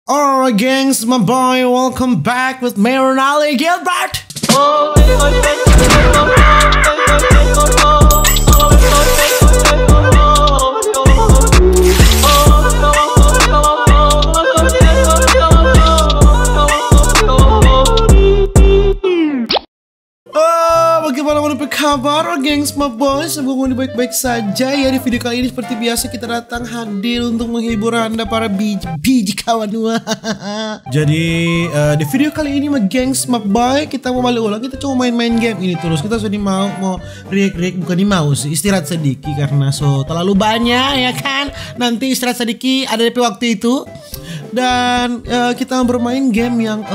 Alright gengs, my boy, welcome back with me, Ronaldo Gilbert. Bagaimana menurut kabar, gengs, my boys? Semoga baik-baik saja ya. Di video kali ini seperti biasa kita datang hadir untuk menghibur anda para biji kawan. Jadi di video kali ini, my gengs, my boy, kita mau balik ulang. Kita cuma main-main game ini terus. Kita sudah mau react bukan mau sih, istirahat sedikit karena terlalu banyak ya kan. Nanti istirahat sedikit ada DP waktu itu. Dan kita bermain game yang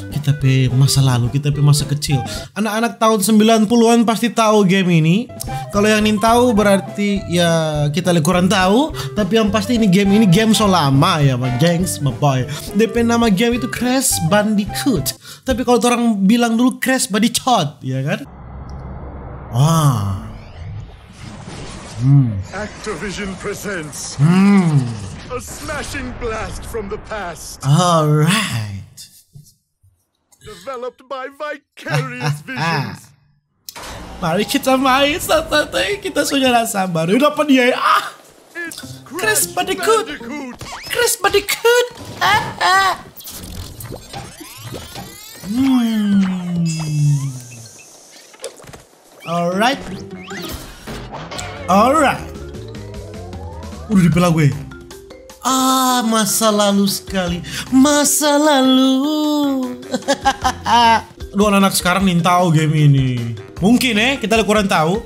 kita pe masa lalu, kita pe masa kecil. Anak-anak tahun 90-an pasti tahu game ini. Kalau yang ingin tahu berarti ya kita kurang tahu. Tapi yang pasti ini game so lama ya, my gengs, my boy. DP nama game itu Crash Bandicoot. Tapi kalau orang bilang dulu Crash Bandicoot, ya kan? Activision presents a smashing blast from the past. Alright. Developed by Vicarious Visions. Mari kita main santai, kita sudah sabar. Udah apa dia? Crash Bandicoot. Crash Bandicoot. Alright. Udah dipela gue. Masa lalu sekali. Masa lalu. Aduh, anak-anak sekarang nih tahu game ini. Mungkin kita kurang tahu.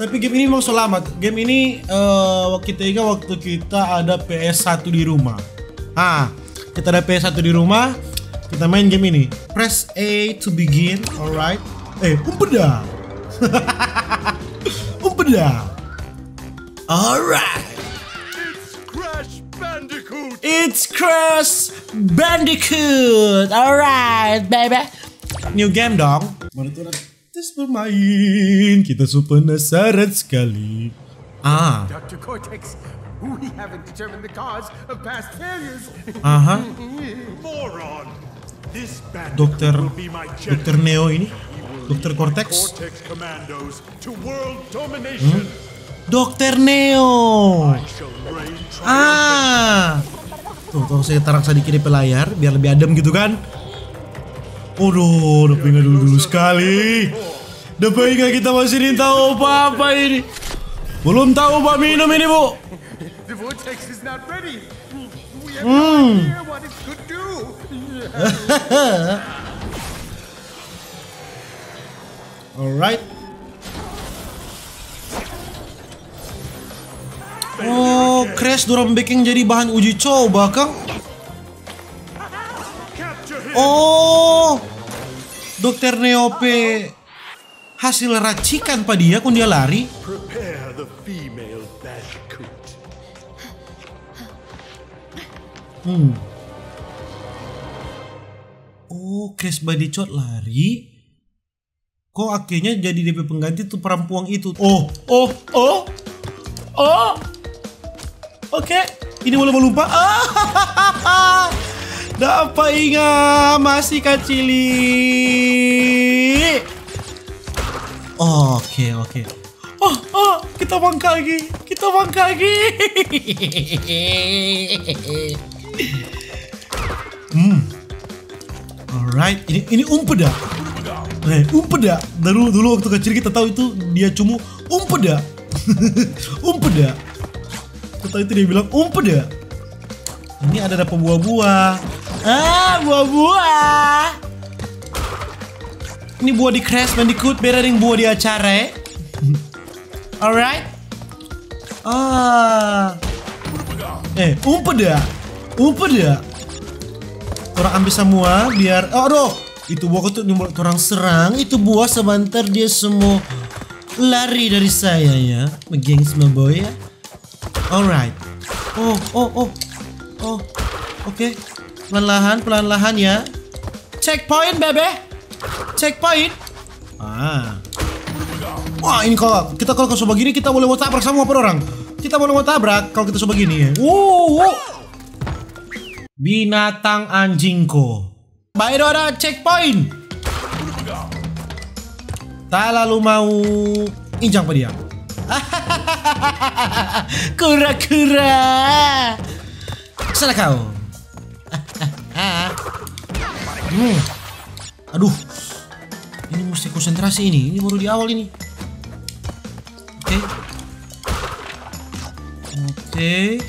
Tapi game ini memang selamat. Game ini kita ingat waktu kita ada PS1 di rumah. Kita ada PS1 di rumah. Kita main game ini. Press A to begin. Alright. Umpeda. Umpeda. Alright. It's Crash Bandicoot. Alright, baby. New game dong. Mari kita tes bermain. Kita penasaran sekali. Dr. Cortex, we haven't determined the cause of past failures. Moron. This Dokter will be my Neo ini. Dokter Cortex. Cortex Commandos to world domination. Dokter Neo. Tuh saya taruh sedikit di pelayar biar lebih adem gitu kan. Udah pengen dulu sekali. Udah pengen kita masih ingin tahu apa ini. Belum tahu Pak minum ini, Bu. The vortex is not ready. We have no idea what it could do. Alright. Crash dorang bikin jadi bahan uji coba, Kang. Dokter Neope hasil racikan pada dia kun dia lari. Prepare the female Bandicoot. Crash Bandicoot lari. Kok akhirnya jadi DP pengganti tuh perempuan itu. Oke, ini boleh melompat. Dapat ingat masih kecili. Oke. Kita bangkit lagi. Alright, ini umpeda. Umpeda. Dulu waktu kecil kita tahu itu dia cuma umpeda. Umpeda. Kita itu dia bilang umpeda. Ini ada buah-buah. Buah-buah. Ini buah di Crash Bandicoot beda dengan buah di acara. Alright. Umpeda. Orang ambil semua biar itu buah itu orang serang. Itu buah sebentar dia semua lari dari saya ya. Gengs my boy ya. Alright. Oke. Pelan-lahan ya. Checkpoint, baby. Checkpoint. Ini kalau kita coba gini kita boleh mau tabrak sama orang. Kita boleh mau tabrak kalau kita coba gini ya. Binatang anjingko. Baik, ada checkpoint. Tak lalu mau injang pada dia. Kura-kura. Sana kau. Aduh. Ini mesti konsentrasi ini. Ini baru di awal ini. Oke.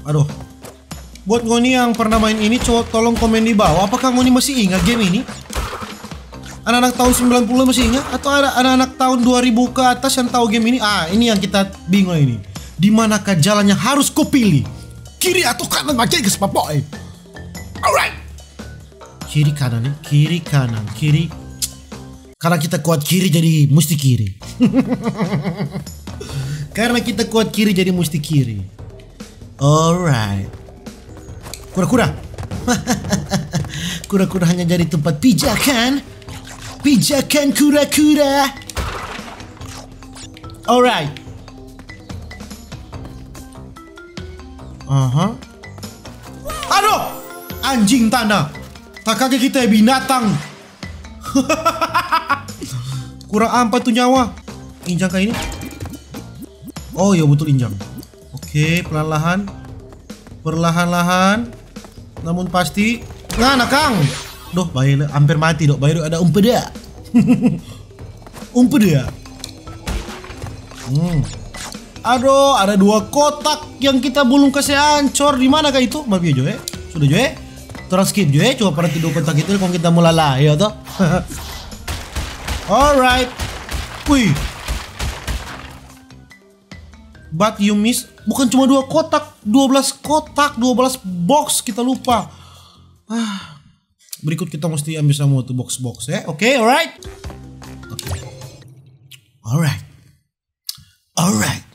Aduh. Buat ngoni yang pernah main ini, coba tolong komen di bawah. Apakah ngoni masih ingat game ini? Anak-anak tahun 90 masih ingat? Atau ada anak-anak tahun 2000 ke atas yang tahu game ini? Ini yang kita bingung ini. Di manakah jalannya harus kau pilih? Kiri atau kanan aja guys, Bapak. Alright. Kiri kanan ya, kiri kanan, kiri. Karena kita kuat kiri jadi mesti kiri. Karena kita kuat kiri jadi mesti kiri. Alright. Kura-kura. Kura-kura hanya jadi tempat pijakan. Pijakan kura-kura. Alright. Aduh. Anjing tanah. Tak kaget kita binatang. Kurang apa tuh nyawa. Injang kayak ini. Oh ya betul injang. Oke, perlahan-lahan. Perlahan-lahan. Namun pasti. Nah Kang. Duh, bayi hampir mati dok. Bayi ada umpeda. Umpeda. Aduh, ada 2 kotak yang kita belum kasih ancor. Di mana kah itu? Maaf ya Joe. Sudah Joe. Terus skip Joe. Coba pada 2 kotak itu kalau kita mulai ya toh. Alright. Wih. But you miss. Bukan cuma 2 kotak, 12 kotak, 12 box kita lupa. Berikut kita mesti ambil semua tuh box-box ya. Oke, alright. Alright.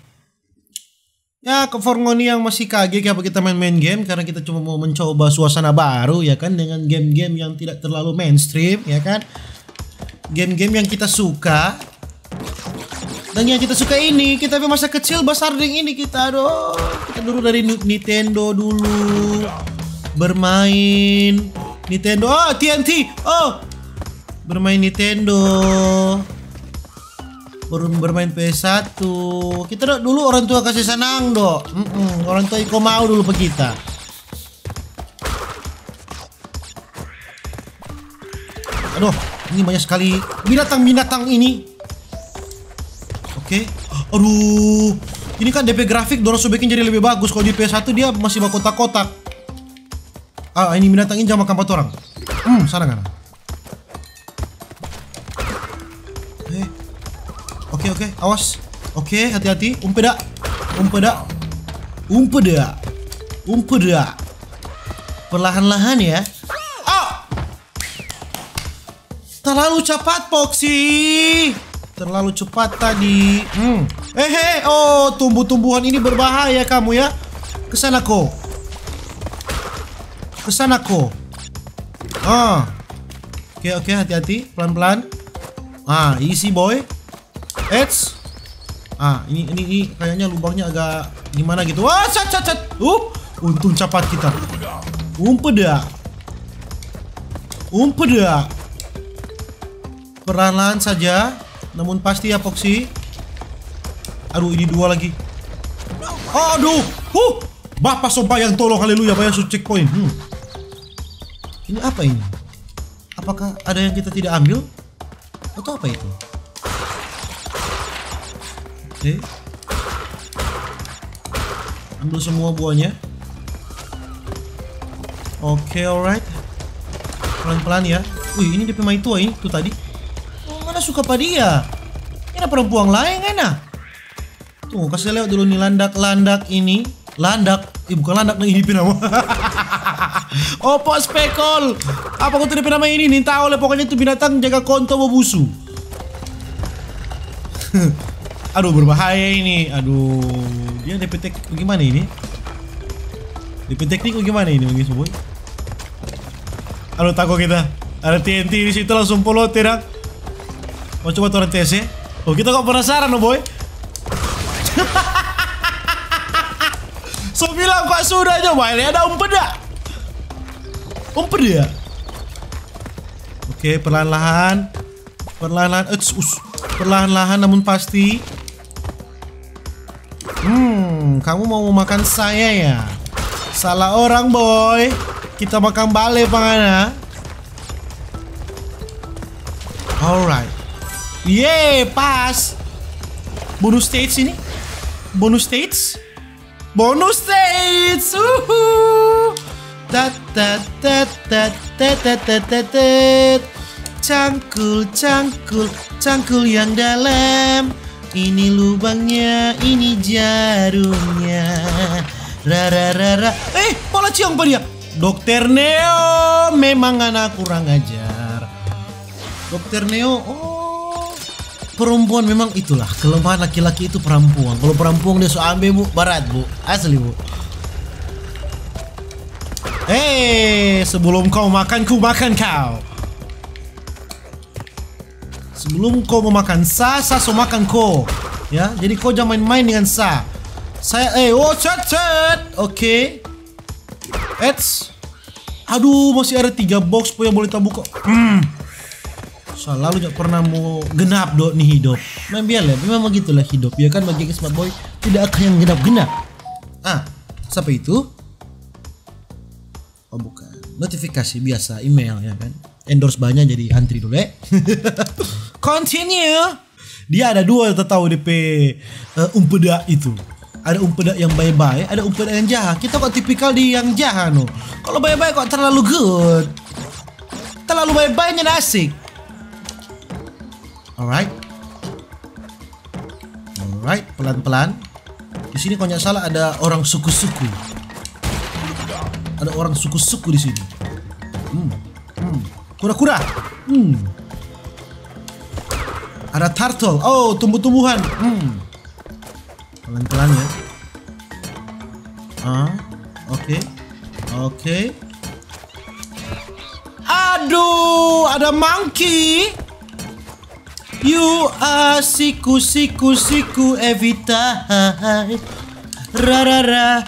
Ya, ke Forngoni yang masih kaget apa kita main-main game karena kita cuma mau mencoba suasana baru ya kan dengan game-game yang tidak terlalu mainstream ya kan. Game-game yang kita suka. Dan yang kita suka ini, kita masa kecil besar dengan ini kita. Aduh, kita dulu dari Nintendo dulu. Bermain Nintendo. Oh, TNT. Oh. Bermain Nintendo. Bermain PS1. Kita dulu orang tua kasih senang, Dok. Orang tua iko mau dulu ke kita. Aduh, ini banyak sekali binatang-binatang ini. Oke. Aduh. Ini kan DP grafik dorong bikin jadi lebih bagus. Kalau di PS1 dia masih bawa kotak-kotak. Ini binatang ini jangan makan 4 orang. Sana kan. Oke, awas. Oke, hati-hati. Umpeda. Perlahan-lahan ya. Terlalu cepat, Foxy. Terlalu cepat tadi. Oh, tumbuh-tumbuhan ini berbahaya kamu ya. Kesana kok. Oke, hati-hati. Pelan-pelan. Easy boy. Ini kayaknya lubangnya agak gimana gitu. Wah, cat. Untung cepat kita. Umpeda. Perlahan saja, namun pasti ya Foxy. Aduh, ini 2 lagi. Aduh, Bapak Sobayang tolong, haleluya, bayar checkpoint. Ini apa ini? Apakah ada yang kita tidak ambil? Atau apa itu? Oke. Ambil semua buahnya. Oke, alright. Pelan-pelan ya. Wih, ini DP main tua ini tuh tadi. Mana suka pada dia? Ini ada perempuan lain kan nah? Tuh, kasih lihat dulu nih landak ini. Bukan landak nih, ini nama. Opo spekol. Apa kau tidak nama ini? Nih tahu lah, pokoknya itu binatang jaga konto bobusu. Aduh, berbahaya ini. Aduh, dia DP teknik bagaimana ini? DP teknik bagaimana ini bagi semua? Aduh, takut kita. Ada TNT di situ langsung polot tidak? Mau coba turun tes ya? Oh, kita kok penasaran loh boy. So bilang kok sudah coba. Ini ada umpeda. Umpeda. Oke, perlahan-lahan. Perlahan-lahan namun pasti. Kamu mau makan saya ya? Salah orang, boy. Kita makan bale pangana. Alright. Yeay, pas. Bonus stage ini. Bonus stage. Bonus stage. Cangkul yang dalam. Ini lubangnya, ini jarumnya. Rara. Pola ciong apa dia? Dokter Neo memang anak kurang ajar. Dokter Neo, perempuan memang itulah kelemahan laki-laki itu perempuan. Kalau perempuan dia so ambil bu, barat bu, asli bu. Sebelum kau makan, ku makan kau. Sebelum kau memakan sa so makan kau. Ya, jadi kau jangan main-main dengan sa. Saya, chat. Oke. Aduh, masih ada 3 box yang boleh tak buka. Selalu gak pernah mau genap nih hidup. Biarlah, memang begitulah hidup. Ya kan bagi Smart Boy tidak akan yang genap-genap. Siapa itu? Oh bukan, notifikasi biasa email ya kan. Endorse banyak jadi antri dulu ya. Continue. Dia ada 2 tahu DP umpeda itu. Ada umpeda yang baik-baik, ada umpeda yang jahat. Kita kok tipikal di yang jahat no. Kalau baik-baik kok terlalu good. Terlalu baik-baiknya asik. Alright, pelan-pelan. Di sini kalau nggak salah ada orang suku-suku. Ada orang suku-suku di sini. Kura-kura. Ada turtle. Oh, tumbuh-tumbuhan. Pelan-pelan ya. Oke. Aduh, ada monkey. You are siku every time. Rarara.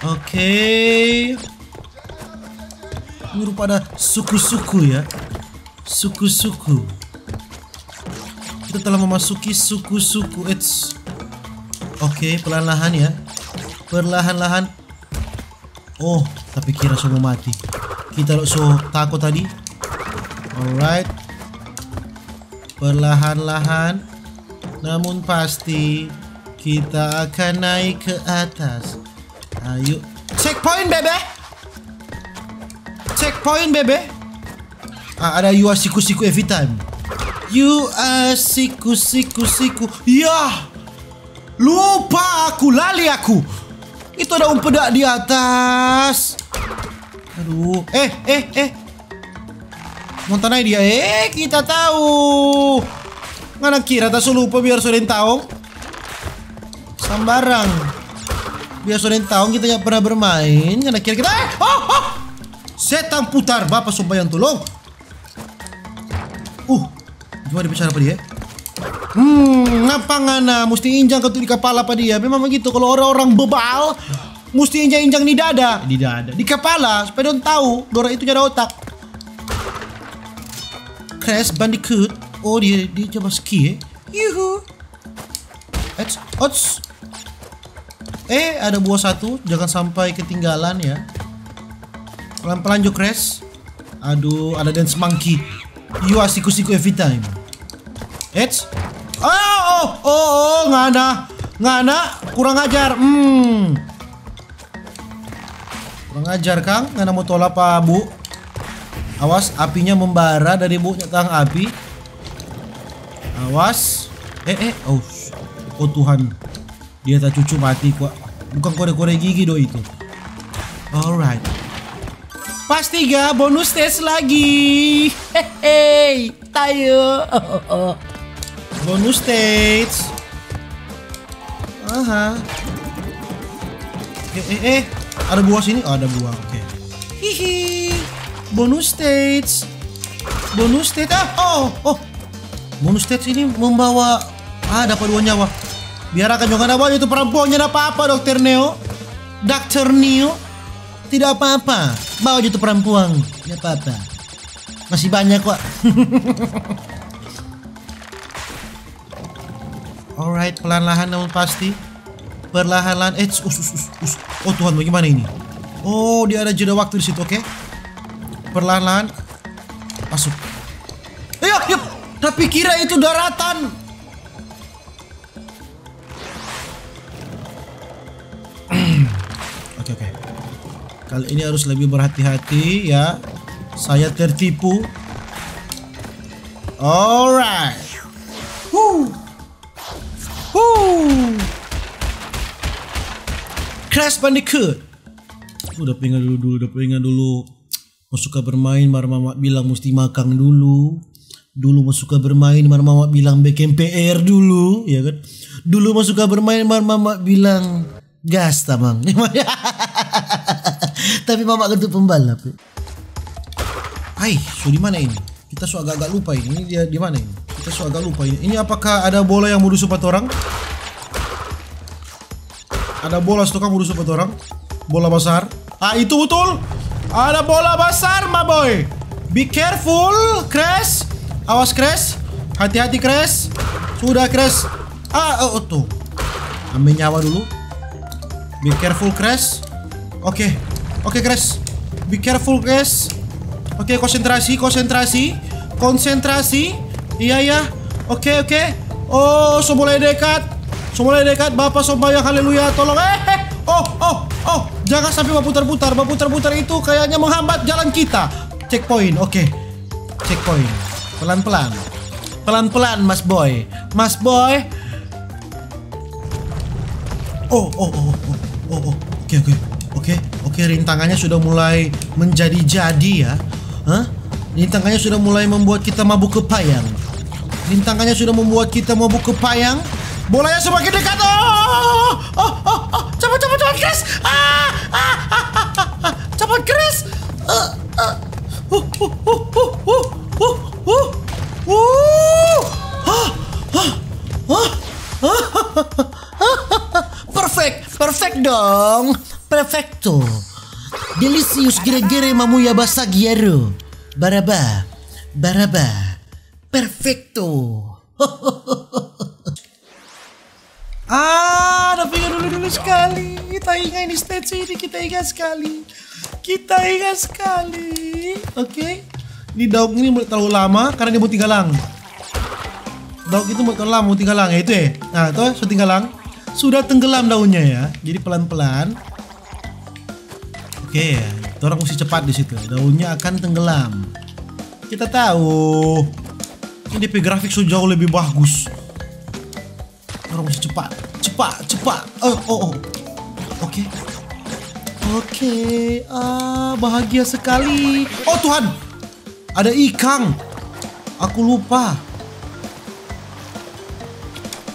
Oke. Ini rupa ada suku-suku ya. Suku-suku. Kita telah memasuki suku-suku. Oke, perlahan-lahan ya. Perlahan-lahan. Oh, tapi kira semua mati. Kita so takut tadi. Alright. Perlahan-lahan namun pasti kita akan naik ke atas. Ayo. Checkpoint, bebe. Checkpoint, bebe. Ada you are siku every time. You are siku. Yah. Lupa aku, lali aku. Itu ada umpeda di atas. Aduh. Montanai dia. Kita tahu. Mana kira tak lupa biar soden tahu. Sambarang. Biar soden tahu kita nggak pernah bermain. Karena kira kita. Setan putar. Bapak sumpah yang tolong. Gimana bicara apa dia? Ngapa ngana mesti injang ketuk di kepala apa dia? Memang begitu kalau orang-orang bebal mesti injang-injang di dada, di kepala supaya dia tahu Dora itu ada otak. Crash Bandicoot. Oh dia coba ski Yuhu. Ada buah 1, jangan sampai ketinggalan ya. Pelan-pelan jo Crash. Aduh, ada dance monkey. You are siku every time. Ngana, kurang ajar. Kurang ajar Kang, ngana mau tolak apa Bu? Awas, apinya membara dari Bu nyetang api. Awas. Oh Tuhan. Dia tak cucu mati kok. Bukan kore-kore gigi do itu. Alright. Pas 3 bonus stage lagi. Hehehe. Tayo. Bonus stage. Ada buah sini? Oh, ada buah. Oke. Hihi. Bonus stage. Bonus stage ini membawa dapat 2 nyawa. Biarkan jangan ada banyak itu perempuannya, ada apa-apa Dokter Neo. Dokter Neo tidak apa-apa. Bawa aja itu perempuan, tidak apa-apa. Masih banyak kok. Alright, pelan-lahan namun pasti. Perlahan-lahan. Oh Tuhan, bagaimana ini? Oh, dia ada jeda waktu di situ, oke? Perlahan-lahan masuk. Yuk. Tapi kira itu daratan. Oke. Kali ini harus lebih berhati-hati ya. Saya tertipu. Alright. Crash Bandicoot. Udah pengen dulu. Mau suka bermain, mama bilang mesti makan dulu. Dulu mau suka bermain, mama bilang bikin PR dulu, ya kan? Dulu mau suka bermain, mama bilang gas tamang. Tapi mama itu pembalap. Di mana ini? Kita agak lupa ini. Ini dia di mana ini? Kita agak lupa ini. Ini apakah ada bola yang mau disupat orang? Ada bola stok mau disupat orang? Bola besar. Itu betul. Ada bola besar, my boy. Be careful, Crash. Awas, Crash. Hati-hati, Crash. Sudah, Crash. Tuh. Ambil nyawa dulu. Be careful, Crash. Oke, Crash. Be careful, Crash. Oke, konsentrasi. Iya. Oke. Oh, mulai dekat. Bapak sembahyang haleluya. Tolong. Jangan sampai berputar-putar. Berputar-putar itu kayaknya menghambat jalan kita. Checkpoint. Oke. Checkpoint. Pelan-pelan, Mas Boy. Oke, rintangannya sudah mulai menjadi-jadi ya. Rintangannya sudah mulai membuat kita mabuk kepayang. Bolanya semakin dekat. Cepat, Chris. Cepat, Chris. Perfect dong. Perfecto. Delicious gere-gere mamuya basagiero. Baraba. Perfecto. Tapi dulu sekali. Kita ingat ini stage ini, kita ingat sekali. Oke. Ini daun ini terlalu lama karena dia mau tinggalang. Daun itu mau terlalu lama, mau tinggalang ya itu ya. Nah, itu sudah tinggalang. Sudah tenggelam daunnya ya. Jadi pelan-pelan. Oke, orang mesti cepat di situ. Daunnya akan tenggelam. Kita tahu. Ini DP grafik sudah jauh lebih bagus. Orang mesti cepat. Oke. Bahagia sekali. Oh Tuhan, ada ikan. Aku lupa.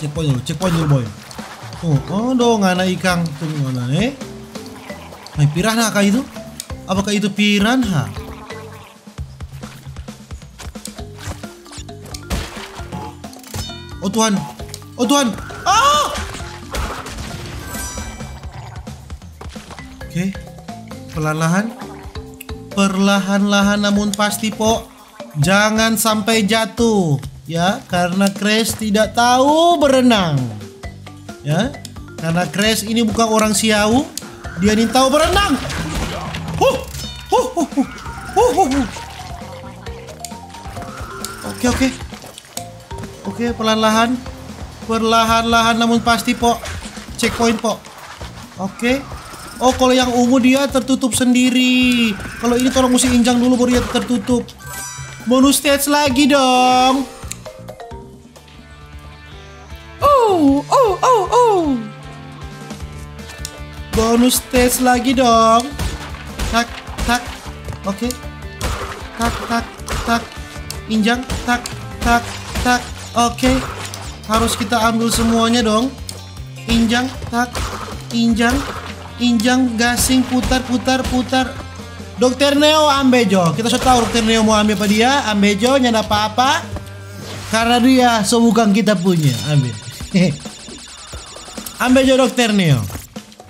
Checkpoint dulu boy. Oh dong, anak ikan. Tunggu mana piranha kah itu? Apakah itu piranha? Oh Tuhan. Oke. Perlahan-lahan namun pasti jangan sampai jatuh ya, karena Crash tidak tahu berenang ya, karena Crash ini bukan orang Siau, dia ini tahu berenang. Oke, perlahan-lahan namun pasti checkpoint Oke. Oh, kalau yang ungu dia tertutup sendiri. Kalau ini tolong mesti injang dulu baru dia tertutup. Bonus stage lagi dong. Bonus stage lagi dong. Tak. Oke. Tak. Injang. Tak. Oke. Harus kita ambil semuanya dong. Injang. Tak. Injang, gasing, putar. Dokter Neo ambejo. Kita sudah tahu Dokter Neo mau ambil apa dia. Ambejo, nyanda apa-apa. Karena dia bukan kita punya. Ambil. Ambil aja Dokter Neo.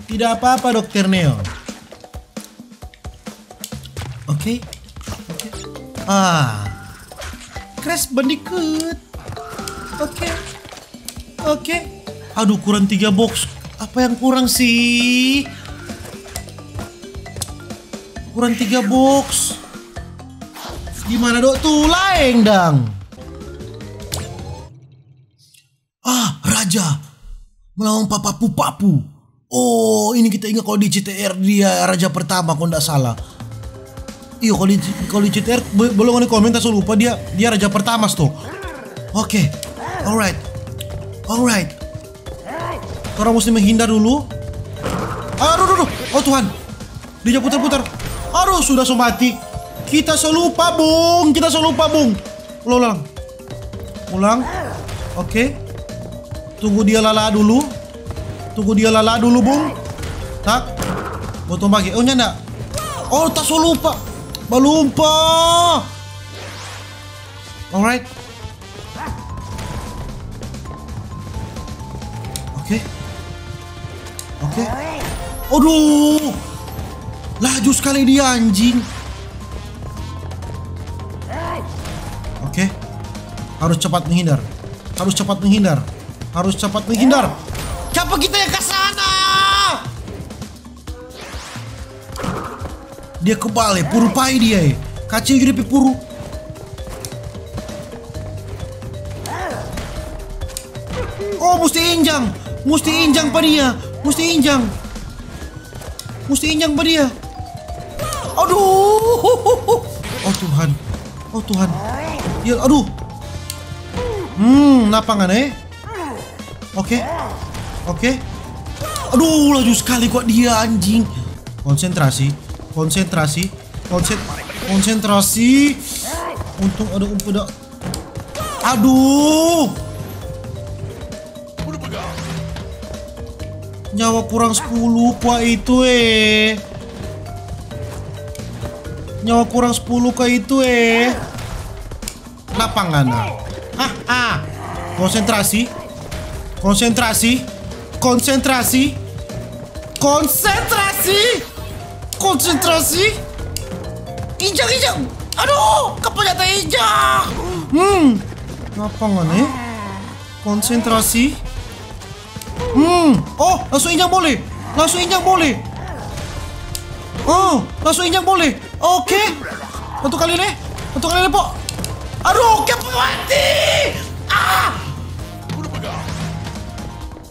Tidak apa-apa Dokter Neo. Oke. Crash Bandicoot. Oke. Aduh, kurang 3 box. Apa yang kurang sih? Kurang 3 box. Gimana dok tuh laeng dang? Raja melawan Papu. Oh, ini kita ingat kalau di CTR dia raja pertama kalau tidak salah. Iya, kalau di CTR belum ada komentar, saya lupa dia raja pertama tuh. Oke. Alright. Orang mesti menghindar dulu. Aduh. Oh Tuhan. Dia putar-putar. Aduh, sudah mati. Kita selupa, Bung. Ulang. Oke. Tunggu dia lala dulu, Bung. Tak. Botol bagi. Oh, nyanda. Oh, tak lupa. Balumpa. Alright. Oke. Aduh. Laju sekali dia anjing. Oke. Harus cepat menghindar. Siapa kita yang ke sana? Dia kebal puru pai dia Kacau jadi puru. Oh, mesti injang pada dia. Mesti injang pada dia. Aduh. Oh Tuhan. Ya, aduh. Napangan Oke. Aduh, laju sekali kok dia anjing. Konsentrasi. Untung ada udah. Aduh. Nyawa kurang 10 kuah itu Nyawa kurang 10 kuah itu Lapangan. Konsentrasi. Injak. Aduh, kepencet injak. Lapangan konsentrasi. Oh, langsung injak boleh. Oke. Satu kali nih, Pok. Aduh, mati.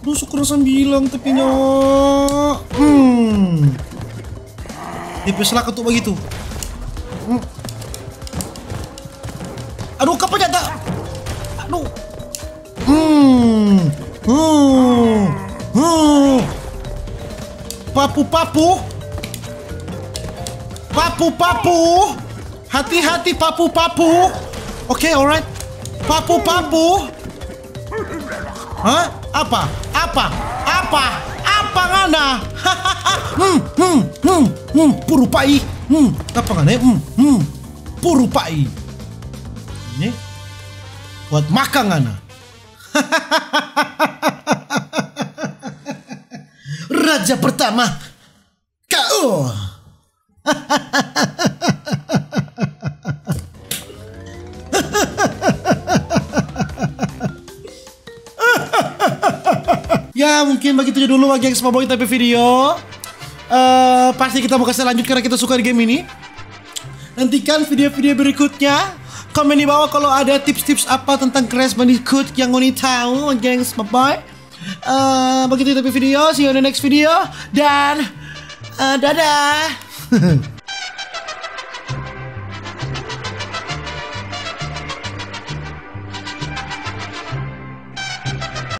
Aduh, syukur 9 tapi nyawa. DP selak ketuk begitu. Aduh, kapan jatah? Aduh. Papu. Hati-hati papu. Oke, alright. Papu. Hah? Apa ngana? Puru pai. Apa ngana? Puru pai. Ini buat makan ngana. Raja pertama. KO. Ya, mungkin begitu dulu gengs Moboy tapi video. Pasti kita mau kasih lanjut karena kita suka di game ini. Nantikan video-video berikutnya. Komen di bawah kalau ada tips-tips apa tentang Crash Bandicoot yang mau tahu gengs Moboy. Begitu tapi video. See you on the next video. Dan dadah.